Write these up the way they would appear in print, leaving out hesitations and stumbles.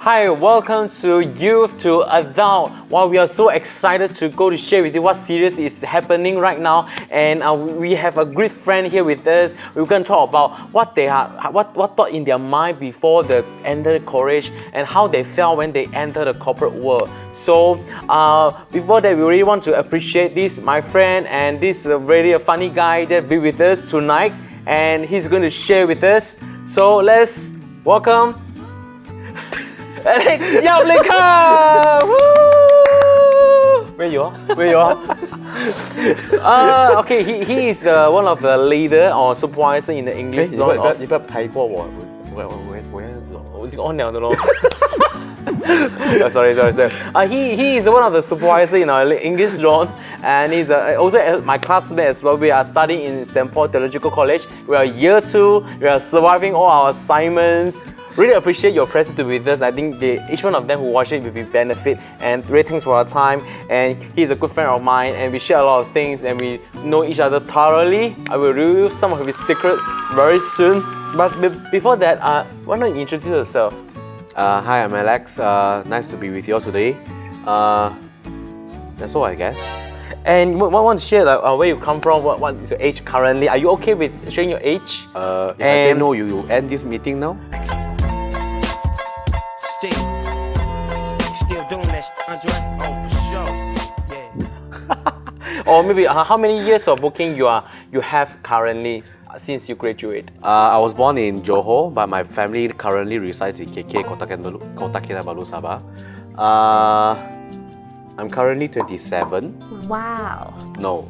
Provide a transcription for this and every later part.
Hi, welcome to Youth to Adult. Well, we are so excited to go to share with you what series is happening right now, and we have a great friend here with us. We're going to talk about what they are, what thought in their mind before they entered college, and how they felt when they entered the corporate world. So, before that, we really want to appreciate this, my friend, and this is really a funny guy that be with us tonight, and he's going to share with us. So let's welcome. Alex Yablika! Where you are? Okay, he is one of the leader or supervisor in the English zone. 你不要睇過我安了的咯。Sorry. He is one of the supervisors in our English zone, and he's also my classmate as well. We are studying in St. Paul Theological College. We are year 2. We are surviving all our assignments. Really appreciate your presence with us. I think each one of them who watch it will be benefit, and really thanks for our time. And he's a good friend of mine, and we share a lot of things, and we know each other thoroughly. I will reveal some of his secrets very soon. But before that, why don't you introduce yourself? Hi, I'm Alex. Nice to be with you all today. That's all, I guess. And what want to share where you come from? What is your age currently? Are you okay with sharing your age? If I say no, you end this meeting now. Still doing that, Andre? Oh, for sure. Yeah. Or maybe how many years of working you have currently since you graduate? I was born in Johor, but my family currently resides in KK, Kota Kinabalu, Sabah. I'm currently 27. Wow. No.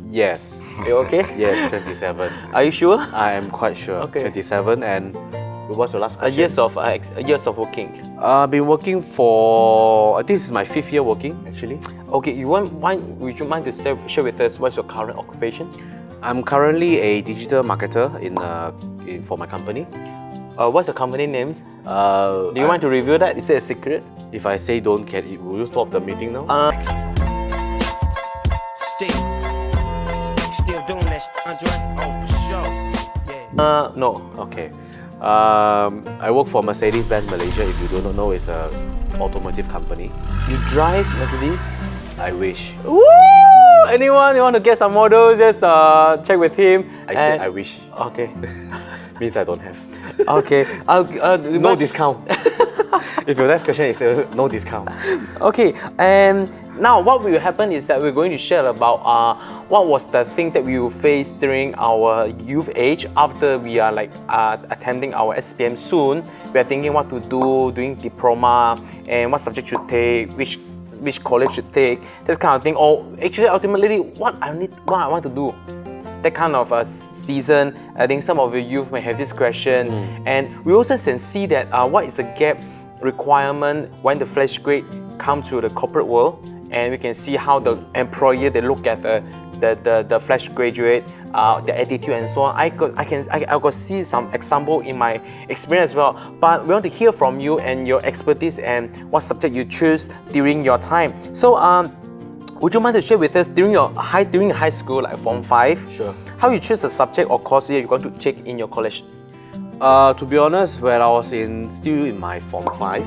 Yes. You okay? Yes, 27. Are you sure? I am quite sure. Okay. 27, and what's your last question? Years of working. I've been working for, I think this is my 5th year working actually. Okay, would you mind to share with us what's your current occupation? I'm currently a digital marketer for my company. What's the company name? Do you want to reveal that? Is it a secret? If I say don't, will you stop the meeting now? Still doing that, Andre? Oh, for sure. Yeah. No. Okay. I work for Mercedes-Benz Malaysia. If you don't know, it's an automotive company. You drive Mercedes? I wish. Woo! Anyone you want to get some models? Just check with him. I said I wish. Okay. Means I don't have. Okay. No discount. If your next question is no discount. Okay, and now what will happen is that we're going to share about what was the thing that we will face during our youth age after we are attending our SPM soon. We are thinking what to do, doing diploma, and what subject should take, which college should take, this kind of thing. Or actually, ultimately, what I want to do. That kind of season, I think some of your youth may have this question, and we also can see that what is the gap requirement when the fresh grade come to the corporate world, and we can see how the employer they look at the fresh graduate, the attitude and so on. I could see some example in my experience as well. But we want to hear from you and your expertise and what subject you choose during your time. So would you mind to share with us during high school, like Form 5? Sure. How you choose the subject or course you're going to take in your college? To be honest, when I was still in my Form 5,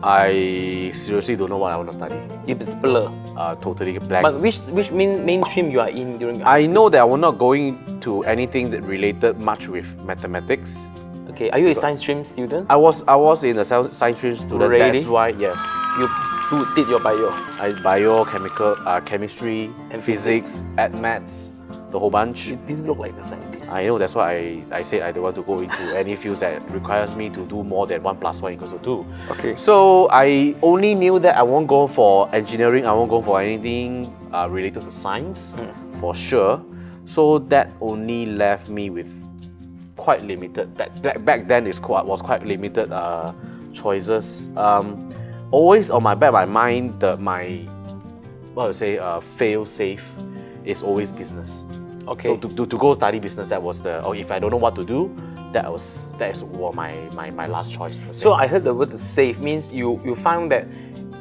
I seriously don't know what I want to study. It's blur. Totally blank. But which mainstream you are in during your I know that I was not going to anything that related much with mathematics. Okay, are you a science stream student? I was in a science stream student. Already? That's why, yes. You did your bio. Bio, chemistry, and physics, maths, the whole bunch. This look like a scientist. I know, that's why I said I don't want to go into any fields that requires me to do more than 1 + 1 = 2. Okay. So I only knew that I won't go for engineering, I won't go for anything related to science, for sure. So that only left me with quite limited, back then it was quite limited choices. Always on my back of my mind, fail safe is always business. Okay. So to go study business, that was if I don't know what to do, that is my last choice. So I heard the word safe means you find that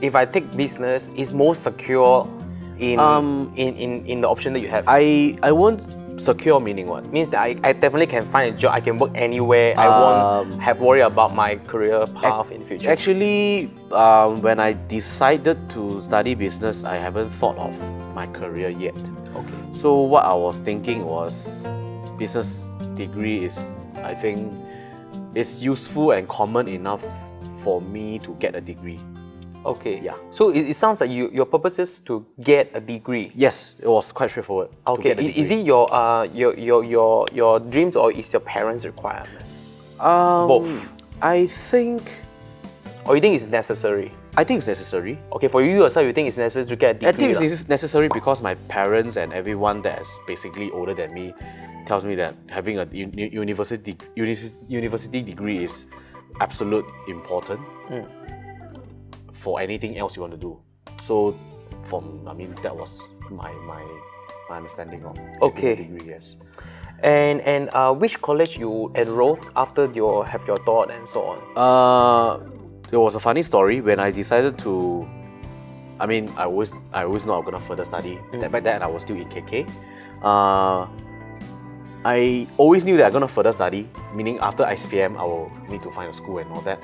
if I take business, it's more secure in the option that you have. I won't Secure meaning what? Means that I definitely can find a job. I can work anywhere. I won't have worry about my career path in the future. Actually, when I decided to study business, I haven't thought of my career yet. Okay. So what I was thinking was, business degree is, I think, it's useful and common enough for me to get a degree. Okay. Yeah. So it sounds like your purpose is to get a degree. Yes, it was quite straightforward. to Okay. get a Is degree. it your dreams or is your parents' requirement? Both. I think Or you think it's necessary? it's necessary. Okay, for you yourself, you think it's necessary to get a degree? I think lah. it's necessary because my parents and everyone that is basically older than me tells me that having a university degree is absolute important for anything else you want to do. So, that was my understanding of getting Okay. a degree. Yes. And which college you enroll after you have your thought and so on? There was a funny story when I decided to. I always know I'm gonna further study. Back then I was still in KK. I always knew that I'm gonna further study. Meaning after ISPM, I will need to find a school and all that.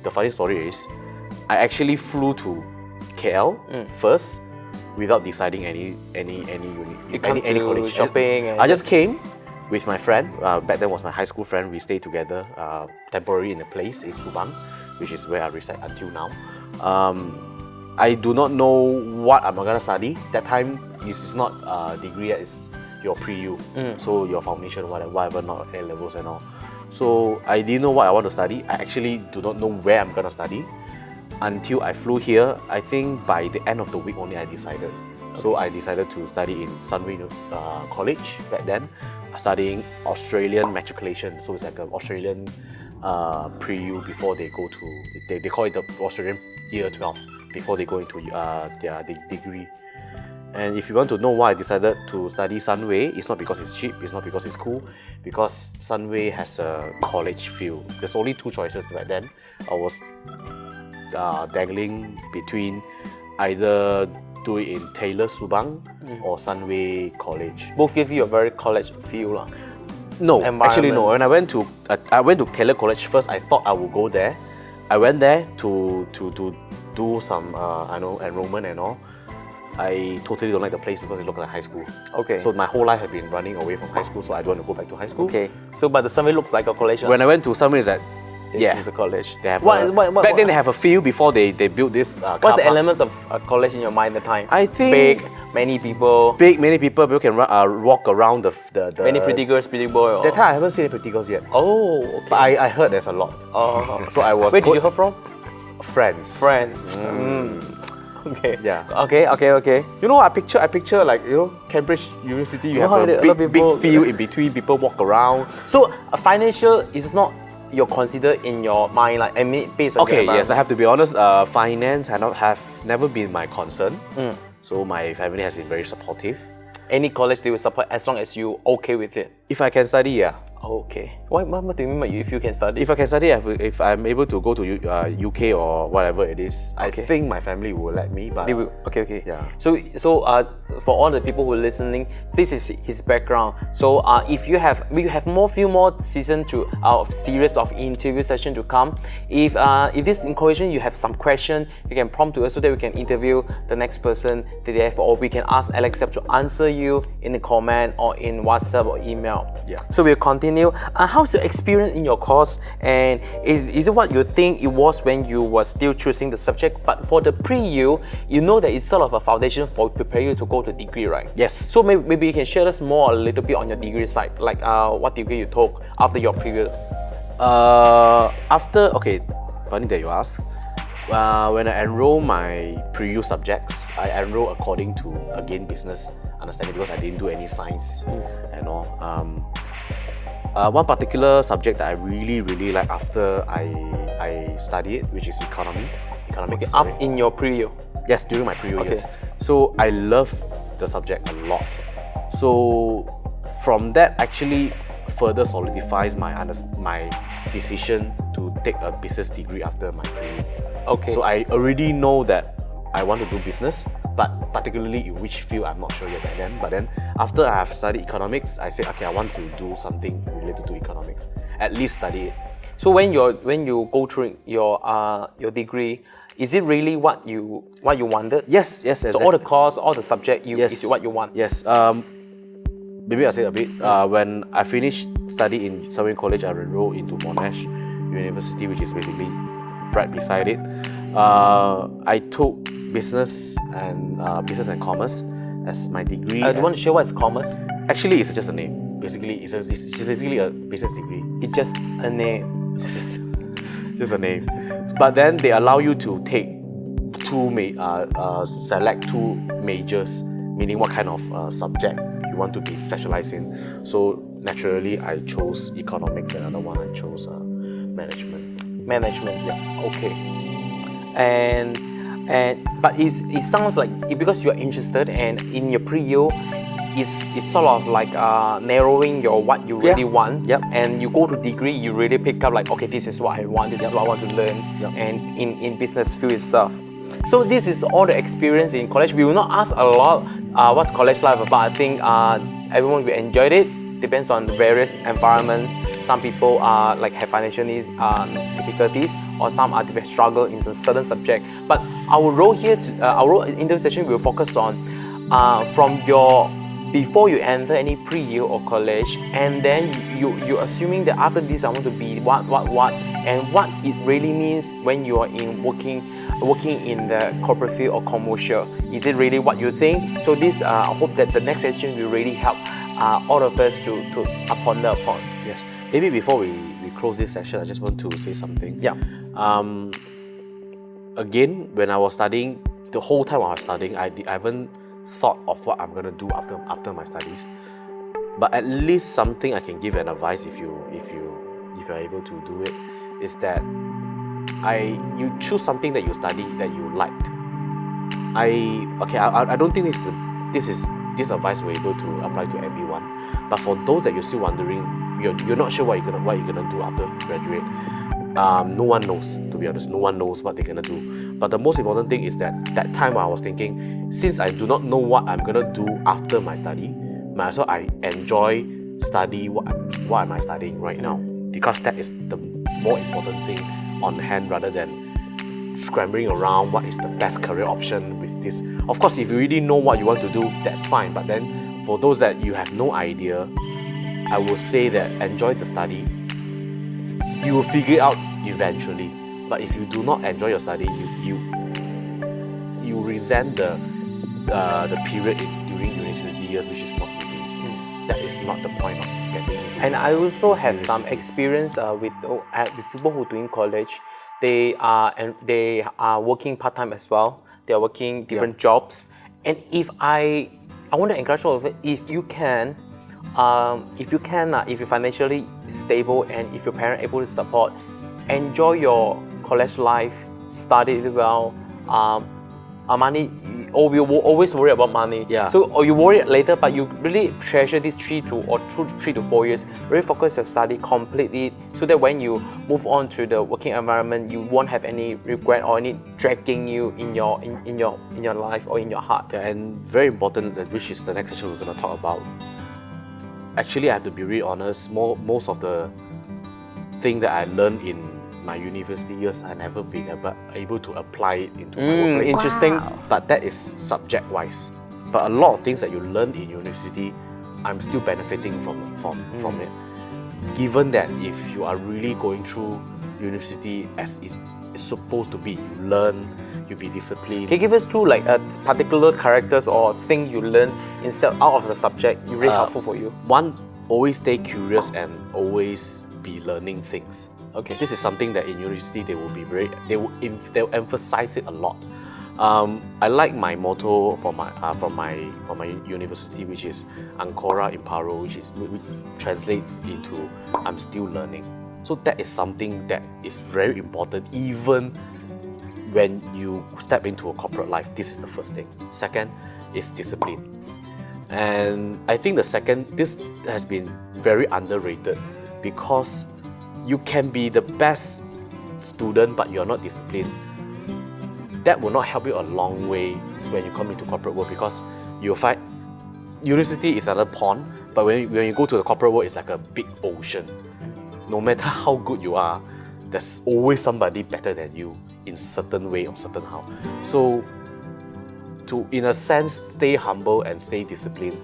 The funny story is, I actually flew to KL first without deciding any You come to college. shopping and I just came with my friend. Back then was my high school friend. We stayed together temporarily in a place in Subang, which is where I reside until now. I do not know what I'm gonna study. That time, this is not a degree, it's your pre-U. So your foundation, whatever, not A levels and all. So I didn't know what I want to study. I actually do not know where I'm gonna study until I flew here. I think by the end of the week only I decided. So I decided to study in Sunway College back then, studying Australian matriculation. So it's like an Australian pre-U before they go to, they call it the Australian year 12 before they go into their degree. And if you want to know why I decided to study Sunway, it's not because it's cheap, it's not because it's cool, because Sunway has a college feel. There's only two choices back then. I was dangling between either do it in Taylor Subang or Sunway College. both give you a very college feel lah. No, actually no. Environment. When I went to Taylor College first, I thought I would go there. I went there to do some enrollment and all. I totally don't like the place because it looked like high school. Okay. So my whole life had been running away from high school, so I don't want to go back to high school. Okay. So but the summit looks like a college. lah. When I went to Summer, is that This is a college. they have What- then they have a field before they built this. What's car the park. elements of a college in your mind at the time? I think- big, many people, Many people can walk around the many pretty girls, pretty boy. Or... That time I haven't seen any pretty girls yet, Oh, okay. but I heard there's a lot. Oh. So I was Where did you hear from? friends. Friends. Okay. Yeah. Okay. You know, I picture like, Cambridge University. You have Oh, a a lot of big people- field in between. People walk around. So financial is not you're considered in your mind, like based on Okay, your yes, I environment. have to be honest. Finance have never been my concern. So my family has been very supportive. Any college they will support as long as you okay with it. If I can study, yeah. Okay. What do you mean by if you can study? If I can study, if I'm able to go to UK or whatever it is, Okay. I think my family will let me. But They will. Okay. Yeah. So for all the people who are listening, this is his background. So if we have few more season to our series of interview session to come. If this inquiry you have some question, you can prompt to us so that we can interview the next person that they have, or we can ask Alex to answer you in the comment or in WhatsApp or email. Yeah. So we'll continue. How's your experience in your course, and is it what you think it was when you were still choosing the subject? But for the pre-U, you know that it's sort of a foundation for prepare you to go to degree, right? Yes. So maybe you can share us more a little bit on your degree side, like what degree you took after your pre-U. Funny that you ask. When I enroll my pre-U subjects, I enroll according to, again, business understanding, because I didn't do any science and all. One particular subject that I really like after I study it, which is economic history. In your pre-U. Yes, during my pre-U Okay. years. So I love the subject a lot. So from that actually further solidifies my decision to take a business degree after my pre-U. Okay. So I already know that I want to do business, but particularly in which field, I'm not sure yet back then. But then after I have studied economics, I said, okay, I want to do something related to economics. At least study it. So when you go through your degree, is it really what you wanted? Yes. So all the course, all the subject, is what you want. Yes. Maybe I'll say a bit. When I finished study in Selwyn College, I enrolled into Monash University, which is basically right beside it. I took business and commerce as my degree. Do you want to share what is commerce? Actually, it's just a name. Basically, it's basically a business degree. It's just a name. Just a name. But then they allow you to take select two majors, meaning what kind of subject you want to be specialized in. So naturally, I chose economics, and another one I chose management. Management, yeah. Okay. But it sounds like because you're interested, and in your pre-U, it's sort of like narrowing your what you really want. Yep. And you go to degree, you really pick up like, okay, this is what I want, this is what I want to learn. Yep. And in business field itself. So this is all the experience in college. We will not ask a lot what's college life about. I think everyone will enjoy it. Depends on the various environment. Some people like have financial needs, difficulties, or some are struggle in a certain subject. But our role here, our role in this session will focus on from your before you enter any pre-U or college, and then you're assuming that after this I want to be what, and what it really means when you are in working in the corporate field or commercial. Is it really what you think? So this, I hope that the next session will really help all of us to ponder upon. Yes. Maybe before we close this session, I just want to say something. Yeah. Again, when I was studying, the whole time I was studying, I haven't thought of what I'm gonna do after my studies. But at least something I can give an advice if you're able to do it is that you choose something that you study that you liked. I don't think this advice will be able to apply to everyone. But for those that you're still wondering, you're not sure what you're gonna do after you graduate. No one knows, to be honest. No one knows what they're gonna do. But the most important thing is that time when I was thinking, since I do not know what I'm gonna do after my study, might as well I enjoy study what am I studying right now, because that is the more important thing on hand rather than scrambling around what is the best career option with this. Of course, if you really know what you want to do, that's fine. But then for those that you have no idea, I will say that enjoy the study. You will figure it out eventually. But if you do not enjoy your study, you resent the period during university years, which is not really, that is not the point of getting into. And I also have some experience with people who are doing college. They are working part-time as well. They are working different jobs. And if I want to encourage all of it, if you're financially stable and if your parents are able to support, enjoy your college life, study it well. Money, or you will always worry about money. Yeah. So, or you worry later, but you really treasure these 3 to 4 years. Really focus your study completely, so that when you move on to the working environment, you won't have any regret or any dragging you in your life or in your heart. Yeah, and very important, which is the next session we're going to talk about. Actually, I have to be really honest. Most of the thing that I learned in my university years, I never been able to apply it into my workplace. Interesting. Wow. But that is subject-wise. But a lot of things that you learn in university, I'm still benefiting from it. Given that if you are really going through university as it's supposed to be, you learn, you be disciplined. Can you give us 2 like particular characters or thing you learn instead out of the subject? Really helpful for you. One, always stay curious and always be learning things. Okay. This is something that in university they'll emphasize it a lot. I like my motto from my university, which is Ancora Imparo, which translates into I'm still learning. So that is something that is very important even when you step into a corporate life. This is the first thing. Second is discipline. And I think this has been very underrated, because you can be the best student but you're not disciplined. That will not help you a long way when you come into corporate world, because you'll find university is another pond, but when you go to the corporate world, it's like a big ocean. No matter how good you are, there's always somebody better than you in certain way or certain how. So to, in a sense, stay humble and stay disciplined,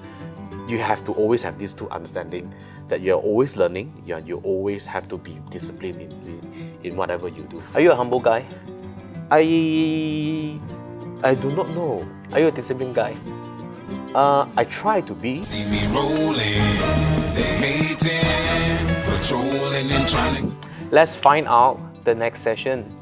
you have to always have these two understanding, that you're always learning, you always have to be disciplined in whatever you do. Are you a humble guy? I do not know. Are you a disciplined guy? I try to be. See me rolling, they hating, patrolling and trying to. Let's find out the next session.